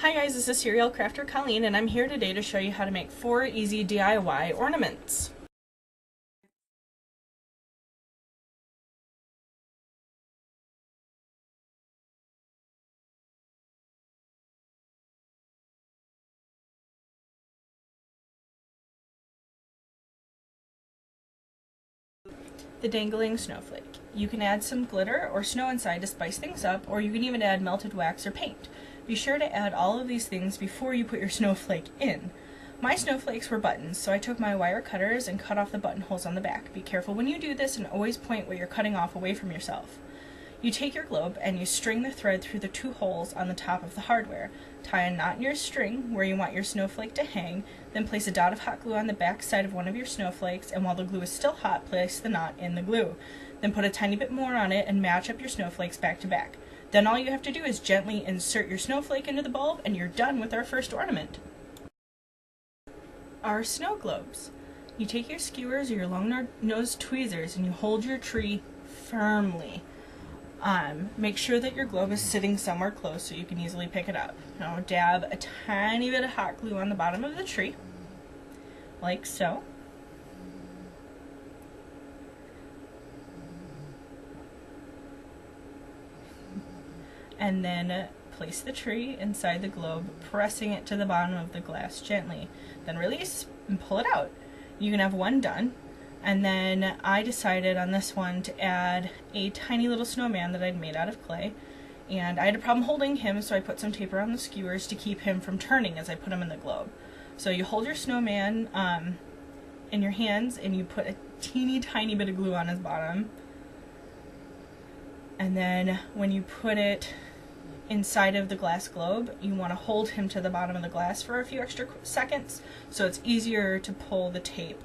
Hi guys, this is Serial Crafter Colleen, and I'm here today to show you how to make 4 easy DIY ornaments. The dangling snowflake. You can add some glitter or snow inside to spice things up, or you can even add melted wax or paint. Be sure to add all of these things before you put your snowflake in. My snowflakes were buttons, so I took my wire cutters and cut off the buttonholes on the back. Be careful when you do this and always point what you're cutting off away from yourself. You take your globe and you string the thread through the 2 holes on the top of the hardware. Tie a knot in your string where you want your snowflake to hang, then place a dot of hot glue on the back side of one of your snowflakes, and while the glue is still hot, place the knot in the glue. Then put a tiny bit more on it and match up your snowflakes back to back. Then all you have to do is gently insert your snowflake into the bulb and you're done with our first ornament. Our snow globes. You take your skewers or your long-nosed tweezers and you hold your tree firmly. Make sure that your globe is sitting somewhere close so you can easily pick it up. Now dab a tiny bit of hot glue on the bottom of the tree, like so. And then place the tree inside the globe, pressing it to the bottom of the glass gently. Then release and pull it out. You can have one done. And then I decided on this one to add a tiny little snowman that I'd made out of clay. And I had a problem holding him, so I put some tape around the skewers to keep him from turning as I put him in the globe. So you hold your snowman in your hands and you put a teeny tiny bit of glue on his bottom. And then when you put it inside of the glass globe, you want to hold him to the bottom of the glass for a few extra seconds so it's easier to pull the tape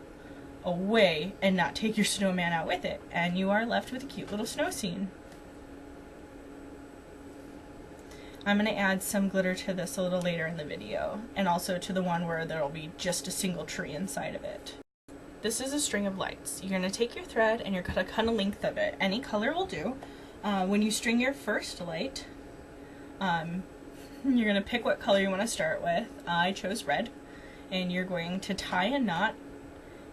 away and not take your snowman out with it, and you are left with a cute little snow scene. I'm going to add some glitter to this a little later in the video, and also to the one where there will be just a single tree inside of it. This is a string of lights. You're going to take your thread and you're going to cut a length of it. Any color will do. When you string your first light, you're going to pick what color you want to start with. I chose red, and you're going to tie a knot.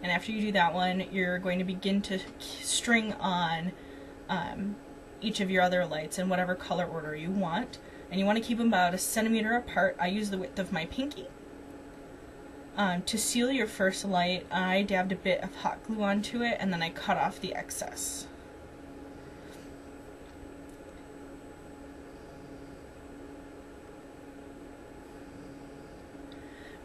And after you do that one, you're going to begin to string on each of your other lights in whatever color order you want. And you want to keep them about 1 centimeter apart. I use the width of my pinky. To seal your first light, I dabbed a bit of hot glue onto it and then I cut off the excess.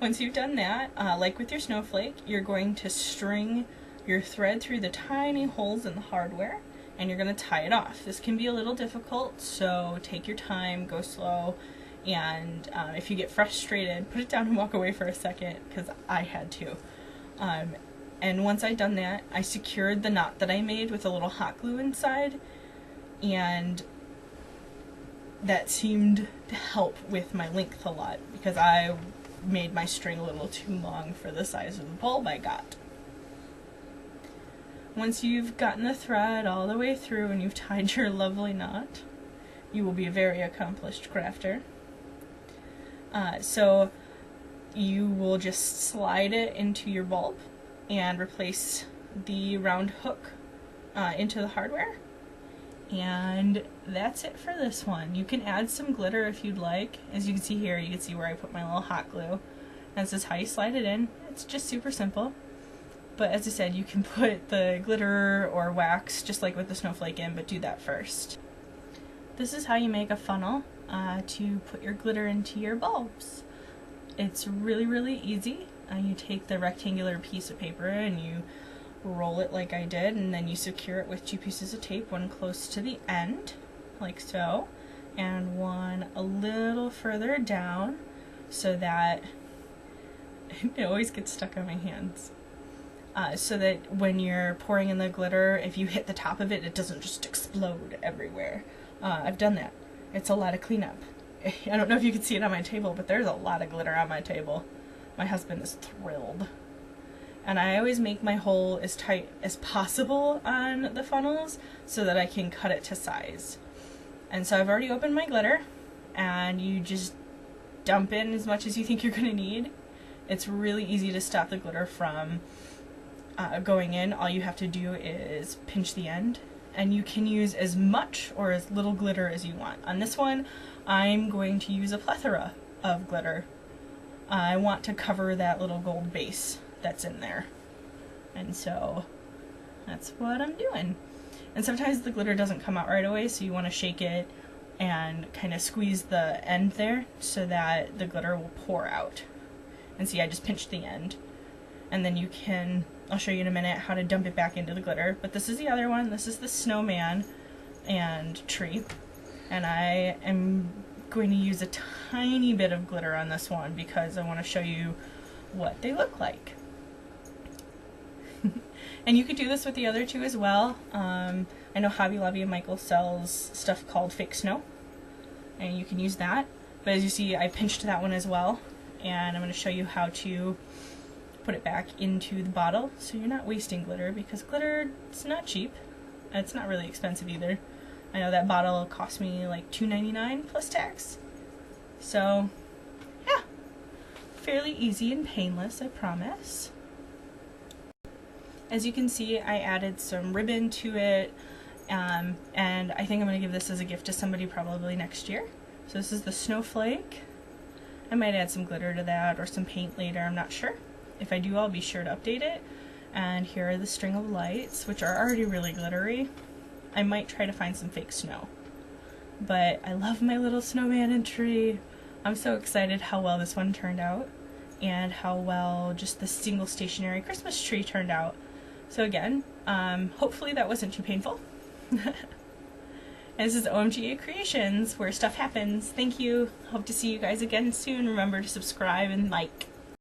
Once you've done that, like with your snowflake, you're going to string your thread through the tiny holes in the hardware and you're going to tie it off. This can be a little difficult, so take your time, go slow, and if you get frustrated, put it down and walk away for a second, because I had to. And once I'd done that, I secured the knot that I made with a little hot glue inside, and that seemed to help with my length a lot, because I made my string a little too long for the size of the bulb I got. Once you've gotten the thread all the way through and you've tied your lovely knot, you will be a very accomplished crafter. So you will just slide it into your bulb and replace the round hook into the hardware. And that's it for this one. You can add some glitter if you'd like. As you can see here, you can see where I put my little hot glue. This is how you slide it in. It's just super simple. But as I said, you can put the glitter or wax just like with the snowflake in, but do that first. This is how you make a funnel to put your glitter into your bulbs. It's really easy. You take the rectangular piece of paper and you roll it like I did, and then you secure it with 2 pieces of tape, one close to the end, like so, and one a little further down, so that it always gets stuck on my hands. So that when you're pouring in the glitter, if you hit the top of it, it doesn't just explode everywhere. I've done that. It's a lot of cleanup. I don't know if you can see it on my table, but there's a lot of glitter on my table. My husband is thrilled. And I always make my hole as tight as possible on the funnels so that I can cut it to size. And so I've already opened my glitter, and you just dump in as much as you think you're going to need. It's really easy to stop the glitter from going in. All you have to do is pinch the end, and you can use as much or as little glitter as you want. On this one, I'm going to use a plethora of glitter. I want to cover that little gold base that's in there, and so that's what I'm doing. And sometimes the glitter doesn't come out right away, so you want to shake it and kind of squeeze the end there so that the glitter will pour out. And see, I just pinched the end. And then you can, I'll show you in a minute how to dump it back into the glitter. But this is the other one. This is the snowman and tree. And I am going to use a tiny bit of glitter on this one because I want to show you what they look like. And you could do this with the other two as well. I know Hobby Lobby and Michael sells stuff called fake snow, and you can use that. But as you see, I pinched that one as well, and I'm going to show you how to put it back into the bottle so you're not wasting glitter, because glitter, it's not cheap. It's not really expensive either. I know that bottle cost me like $2.99 plus tax. So, yeah, fairly easy and painless, I promise. As you can see, I added some ribbon to it, and I think I'm going to give this as a gift to somebody probably next year. So this is the snowflake. I might add some glitter to that or some paint later, I'm not sure. If I do, I'll be sure to update it. And here are the string of lights, which are already really glittery. I might try to find some fake snow. But I love my little snowman and tree. I'm so excited how well this one turned out, and how well just the single stationary Christmas tree turned out. So again, hopefully that wasn't too painful. And this is OMGA Creations, where stuff happens. Thank you. Hope to see you guys again soon. Remember to subscribe and like.